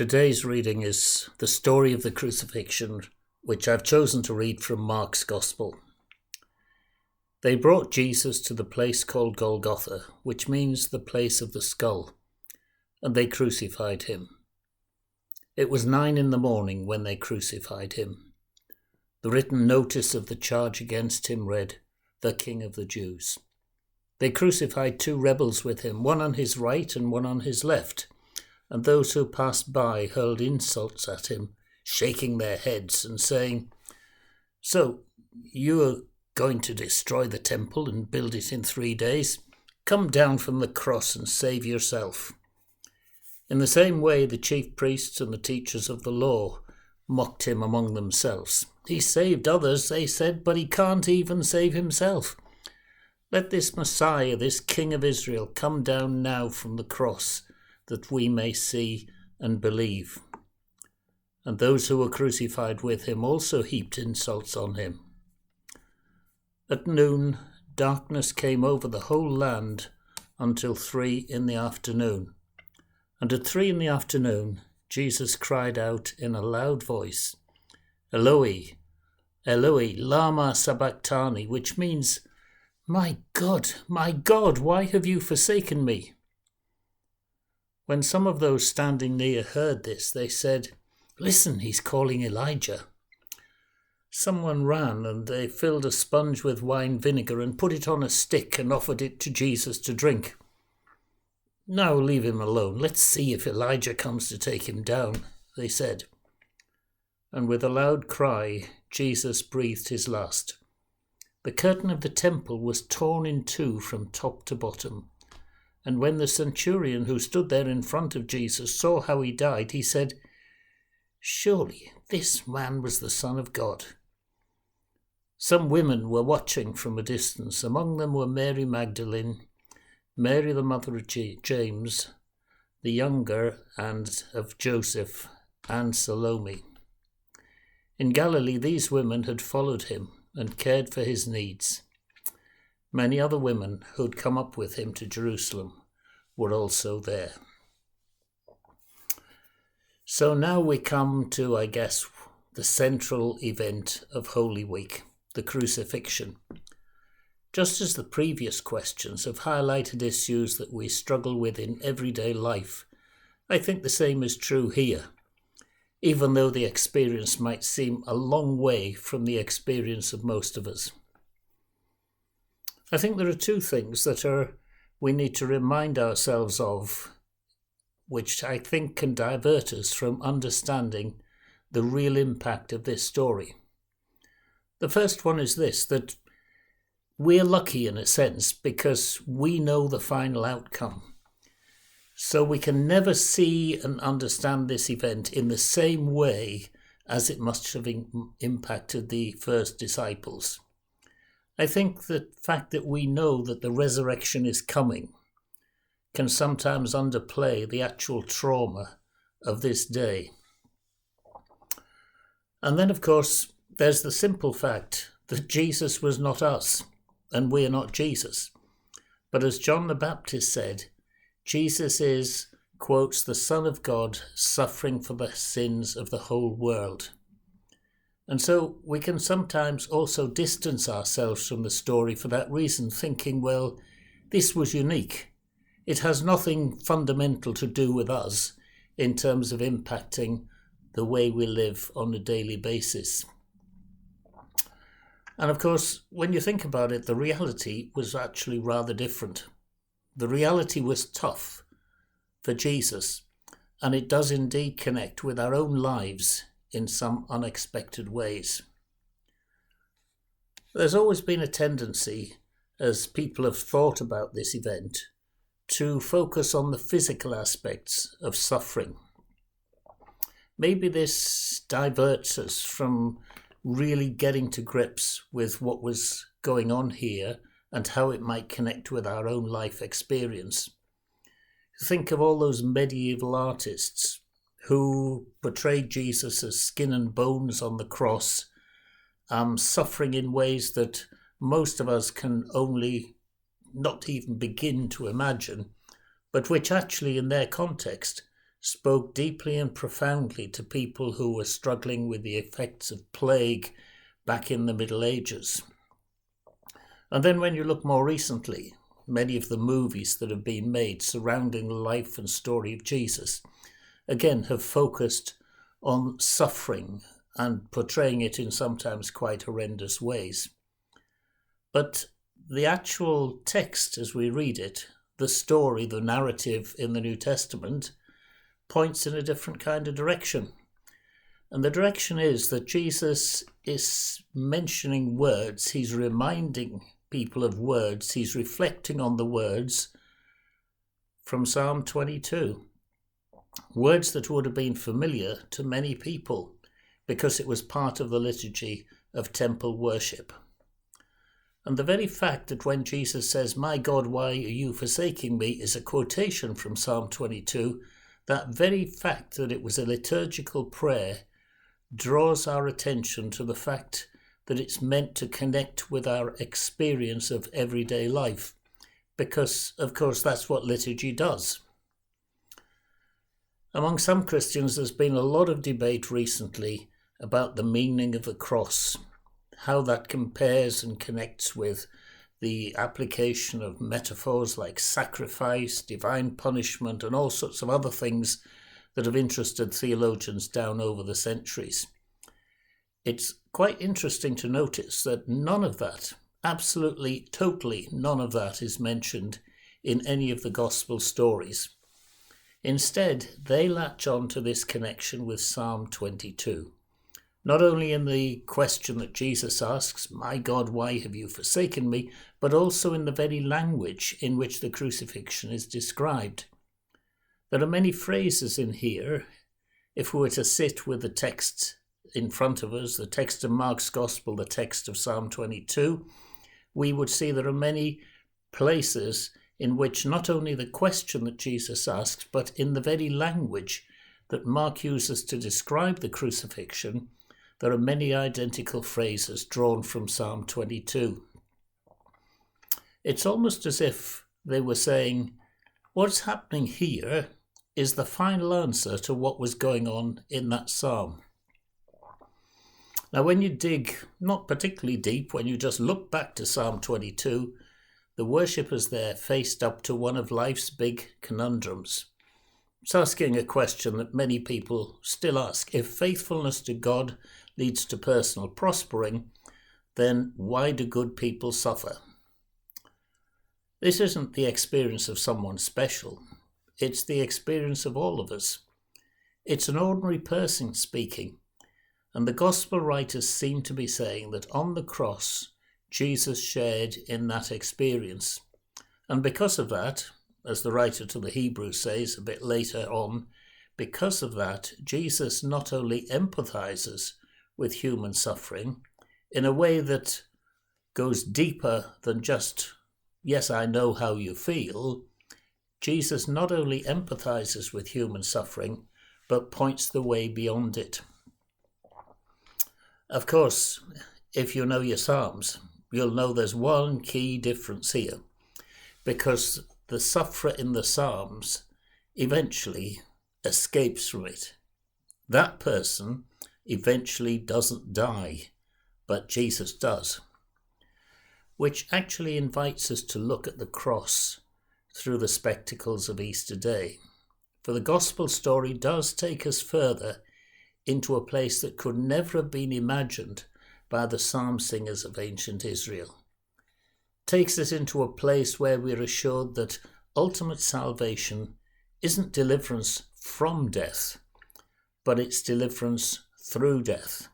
Today's reading is the story of the crucifixion, which I've chosen to read from Mark's Gospel. They brought Jesus to the place called Golgotha, which means the place of the skull, and they crucified him. It was 9 a.m. when they crucified him. The written notice of the charge against him read, "The King of the Jews." They crucified 2 rebels with him, one on his right and one on his left, and those who passed by hurled insults at him, shaking their heads and saying, "So, you are going to destroy the temple and build it in 3 days? Come down from the cross and save yourself." In the same way, the chief priests and the teachers of the law mocked him among themselves. "He saved others," they said, "but he can't even save himself. Let this Messiah, this King of Israel, come down now from the cross, that we may see and believe." And those who were crucified with him also heaped insults on him. At noon, darkness came over the whole land until 3 in the afternoon. And at 3 in the afternoon, Jesus cried out in a loud voice, "Eloi, Eloi, lama sabachthani," which means, my God, why have you forsaken me?" When some of those standing near heard this, they said, "Listen, he's calling Elijah." Someone ran and they filled a sponge with wine vinegar and put it on a stick and offered it to Jesus to drink. "Now leave him alone. Let's see if Elijah comes to take him down," they said. And with a loud cry, Jesus breathed his last. The curtain of the temple was torn in 2 from top to bottom. And when the centurion who stood there in front of Jesus saw how he died, he said, "Surely this man was the Son of God." Some women were watching from a distance. Among them were Mary Magdalene, Mary the mother of James, the younger, and of Joseph, and Salome. In Galilee, these women had followed him and cared for his needs. Many other women who'd come up with him to Jerusalem were also there. So now we come to, I guess, the central event of Holy Week, the crucifixion. Just as the previous questions have highlighted issues that we struggle with in everyday life, I think the same is true here, even though the experience might seem a long way from the experience of most of us. I think there are 2 things that we need to remind ourselves of, which I think can divert us from understanding the real impact of this story. The first one is this, that we're lucky in a sense because we know the final outcome. So we can never see and understand this event in the same way as it must have impacted the first disciples. I think the fact that we know that the resurrection is coming can sometimes underplay the actual trauma of this day. And then, of course, there's the simple fact that Jesus was not us, and we're not Jesus. But as John the Baptist said, Jesus is, quotes, "the Son of God suffering for the sins of the whole world." And so we can sometimes also distance ourselves from the story for that reason, thinking, well, this was unique. It has nothing fundamental to do with us in terms of impacting the way we live on a daily basis. And of course, when you think about it, the reality was actually rather different. The reality was tough for Jesus, and it does indeed connect with our own lives in some unexpected ways. There's always been a tendency, as people have thought about this event, to focus on the physical aspects of suffering. Maybe this diverts us from really getting to grips with what was going on here and how it might connect with our own life experience. Think of all those medieval artists who portrayed Jesus as skin and bones on the cross, suffering in ways that most of us can only not even begin to imagine, but which actually in their context spoke deeply and profoundly to people who were struggling with the effects of plague back in the Middle Ages. And then when you look more recently, many of the movies that have been made surrounding the life and story of Jesus, again, have focused on suffering and portraying it in sometimes quite horrendous ways. But the actual text, as we read it, the story, the narrative in the New Testament, points in a different kind of direction. And the direction is that Jesus is mentioning words, he's reminding people of words, he's reflecting on the words from Psalm 22. Words that would have been familiar to many people because it was part of the liturgy of temple worship. And the very fact that when Jesus says, "My God, why are you forsaking me?" is a quotation from Psalm 22, that very fact that it was a liturgical prayer draws our attention to the fact that it's meant to connect with our experience of everyday life, because, of course, that's what liturgy does. Among some Christians, there's been a lot of debate recently about the meaning of the cross, how that compares and connects with the application of metaphors like sacrifice, divine punishment, and all sorts of other things that have interested theologians down over the centuries. It's quite interesting to notice that none of that, absolutely, totally none of that is mentioned in any of the gospel stories. Instead, they latch on to this connection with Psalm 22. Not only in the question that Jesus asks, "My God, why have you forsaken me?" but also in the very language in which the crucifixion is described. There are many phrases in here. If we were to sit with the text in front of us, the text of Mark's Gospel, the text of Psalm 22, we would see there are many places in which not only the question that Jesus asks, but in the very language that Mark uses to describe the crucifixion, there are many identical phrases drawn from Psalm 22. It's almost as if they were saying, what's happening here is the final answer to what was going on in that psalm. Now, when you dig not particularly deep, when you just look back to Psalm 22, the worshippers there faced up to one of life's big conundrums. It's asking a question that many people still ask. If faithfulness to God leads to personal prospering, then why do good people suffer? This isn't the experience of someone special. It's the experience of all of us. It's an ordinary person speaking. And the gospel writers seem to be saying that on the cross, Jesus shared in that experience. And because of that, as the writer to the Hebrews says a bit later on, because of that, Jesus not only empathizes with human suffering in a way that goes deeper than just, yes, I know how you feel. Jesus not only empathizes with human suffering, but points the way beyond it. Of course, if you know your Psalms, you'll know there's one key difference here, because the sufferer in the Psalms eventually escapes from it. That person eventually doesn't die, but Jesus does, which actually invites us to look at the cross through the spectacles of Easter Day. For the gospel story does take us further into a place that could never have been imagined by the psalm singers of ancient Israel. Takes us into a place where we're assured that ultimate salvation isn't deliverance from death, but it's deliverance through death.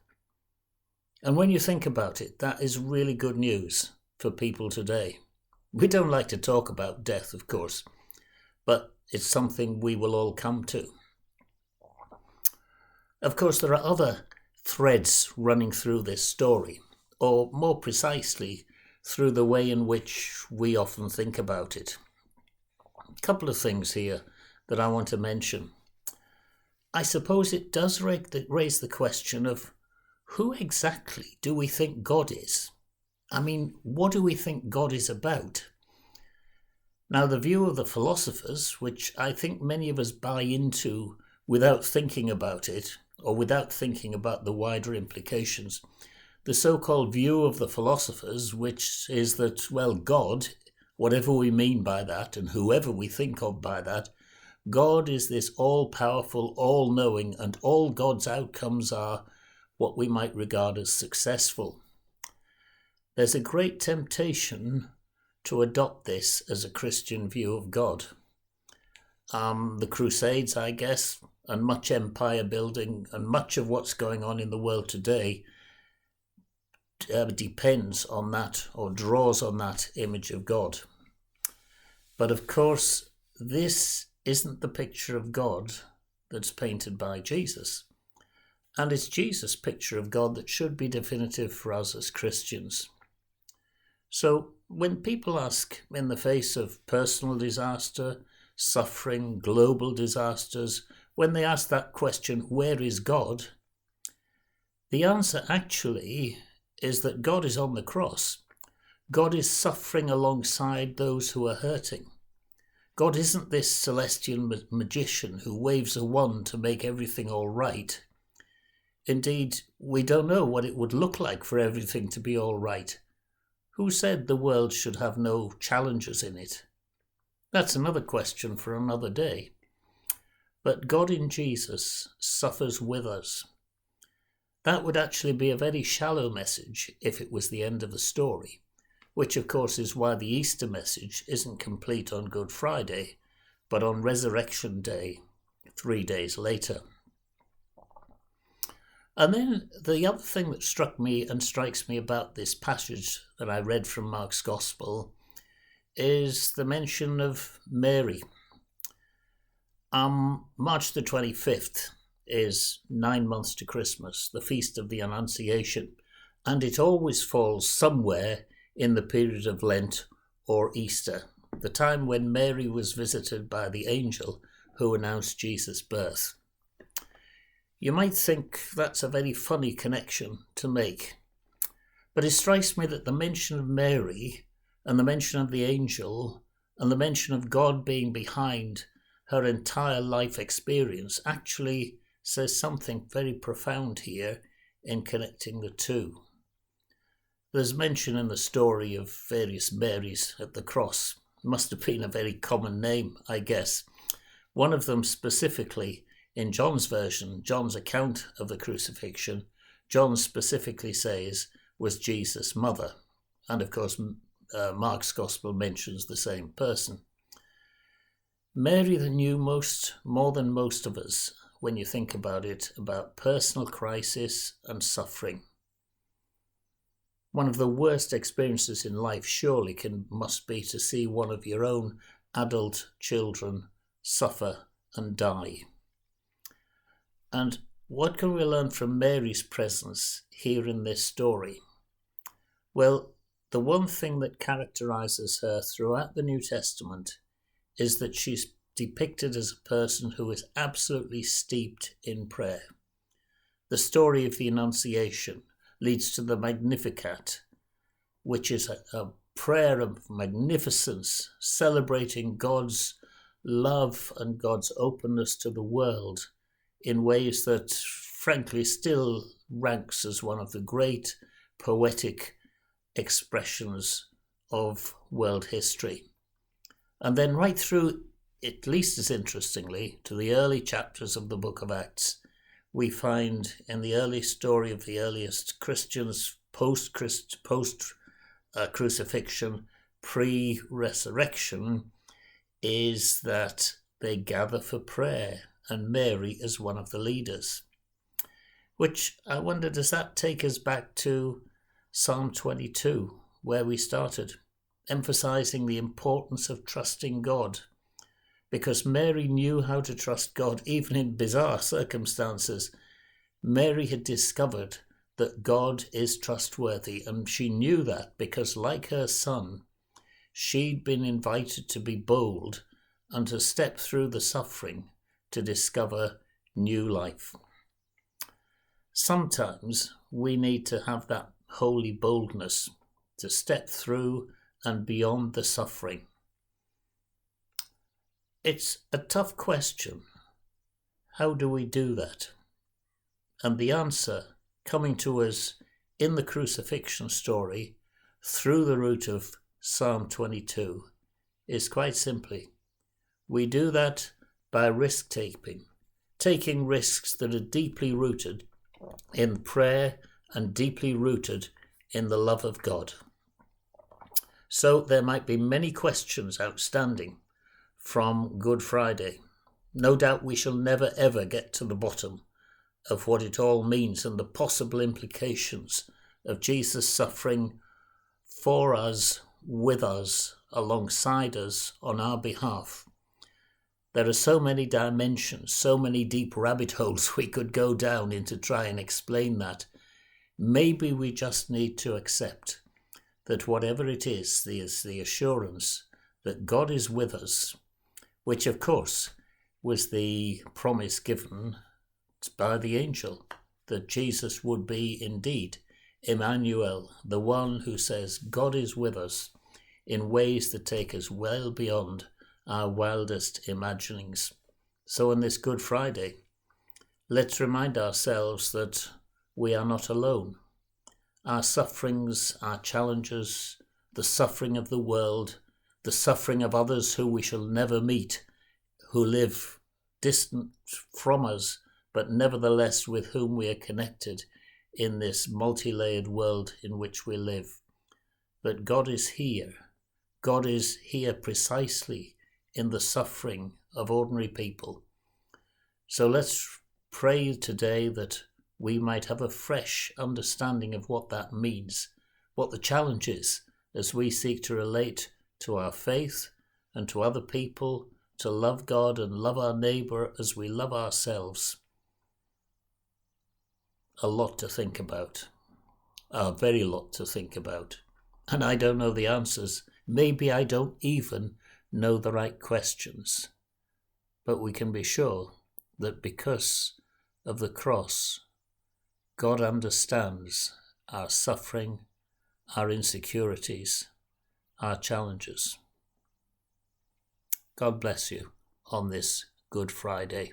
And when you think about it, that is really good news for people today. We don't like to talk about death, of course, but it's something we will all come to. Of course, there are other threads running through this story, or more precisely, through the way in which we often think about it. A couple of things here that I want to mention. I suppose it does raise the question of who exactly do we think God is? I mean, what do we think God is about? Now, the view of the philosophers, which I think many of us buy into without thinking about it, or without thinking about the wider implications, the so-called view of the philosophers, which is that, well, God, whatever we mean by that, and whoever we think of by that, God is this all-powerful, all-knowing, and all God's outcomes are what we might regard as successful. There's a great temptation to adopt this as a Christian view of God. The Crusades, I guess, and much empire building, and much of what's going on in the world today depends on that, or draws on that image of God. But of course, this isn't the picture of God that's painted by Jesus. And it's Jesus' picture of God that should be definitive for us as Christians. So when people ask, in the face of personal disaster, suffering, global disasters, when they ask that question, where is God? The answer actually is that God is on the cross. God is suffering alongside those who are hurting. God isn't this celestial magician who waves a wand to make everything all right. Indeed, we don't know what it would look like for everything to be all right. Who said the world should have no challenges in it? That's another question for another day. But God in Jesus suffers with us. That would actually be a very shallow message if it was the end of the story, which of course is why the Easter message isn't complete on Good Friday, but on Resurrection Day, 3 days later. And then the other thing that struck me and strikes me about this passage that I read from Mark's Gospel is the mention of Mary. March the 25th is 9 months to Christmas, the Feast of the Annunciation, and it always falls somewhere in the period of Lent or Easter, the time when Mary was visited by the angel who announced Jesus' birth. You might think that's a very funny connection to make, but it strikes me that the mention of Mary and the mention of the angel and the mention of God being behind her entire life experience actually says something very profound here in connecting the two. There's mention in the story of various Marys at the cross. Must have been a very common name, I guess. One of them specifically, in John's version, John's account of the crucifixion, John specifically says was Jesus' mother. And of course, Mark's Gospel mentions the same person. Mary that knew more than most of us, when you think about it, about personal crisis and suffering. One of the worst experiences in life surely must be to see one of your own adult children suffer and die. And what can we learn from Mary's presence here in this story? Well, the one thing that characterizes her throughout the New Testament is that she's depicted as a person who is absolutely steeped in prayer. The story of the Annunciation leads to the Magnificat, which is a prayer of magnificence, celebrating God's love and God's openness to the world in ways that frankly still ranks as one of the great poetic expressions of world history. And then right through, at least as interestingly, to the early chapters of the book of Acts, we find in the early story of the earliest Christians, post-crucifixion, pre-resurrection, is that they gather for prayer, and Mary is one of the leaders. Which, I wonder, does that take us back to Psalm 22, where we started, emphasizing the importance of trusting God? Because Mary knew how to trust God even in bizarre circumstances. Mary had discovered that God is trustworthy, and she knew that because, like her son, she'd been invited to be bold and to step through the suffering to discover new life. Sometimes we need to have that holy boldness to step through and beyond the suffering. It's a tough question. How do we do that? And the answer coming to us in the crucifixion story through the route of Psalm 22 is quite simply, we do that by taking risks that are deeply rooted in prayer and deeply rooted in the love of God. So there might be many questions outstanding from Good Friday. No doubt we shall never ever get to the bottom of what it all means and the possible implications of Jesus suffering for us, with us, alongside us, on our behalf. There are so many dimensions, so many deep rabbit holes we could go down in to try and explain that. Maybe we just need to accept that whatever it is the assurance that God is with us, which of course was the promise given by the angel, that Jesus would be indeed Emmanuel, the one who says God is with us in ways that take us well beyond our wildest imaginings. So on this Good Friday, let's remind ourselves that we are not alone. Our sufferings, our challenges, the suffering of the world, the suffering of others who we shall never meet, who live distant from us, but nevertheless with whom we are connected in this multi-layered world in which we live. But God is here. God is here precisely in the suffering of ordinary people. So let's pray today that we might have a fresh understanding of what that means, what the challenge is as we seek to relate to our faith and to other people, to love God and love our neighbour as we love ourselves. A lot to think about, a very lot to think about. And I don't know the answers. Maybe I don't even know the right questions. But we can be sure that because of the cross, God understands our suffering, our insecurities, our challenges. God bless you on this Good Friday.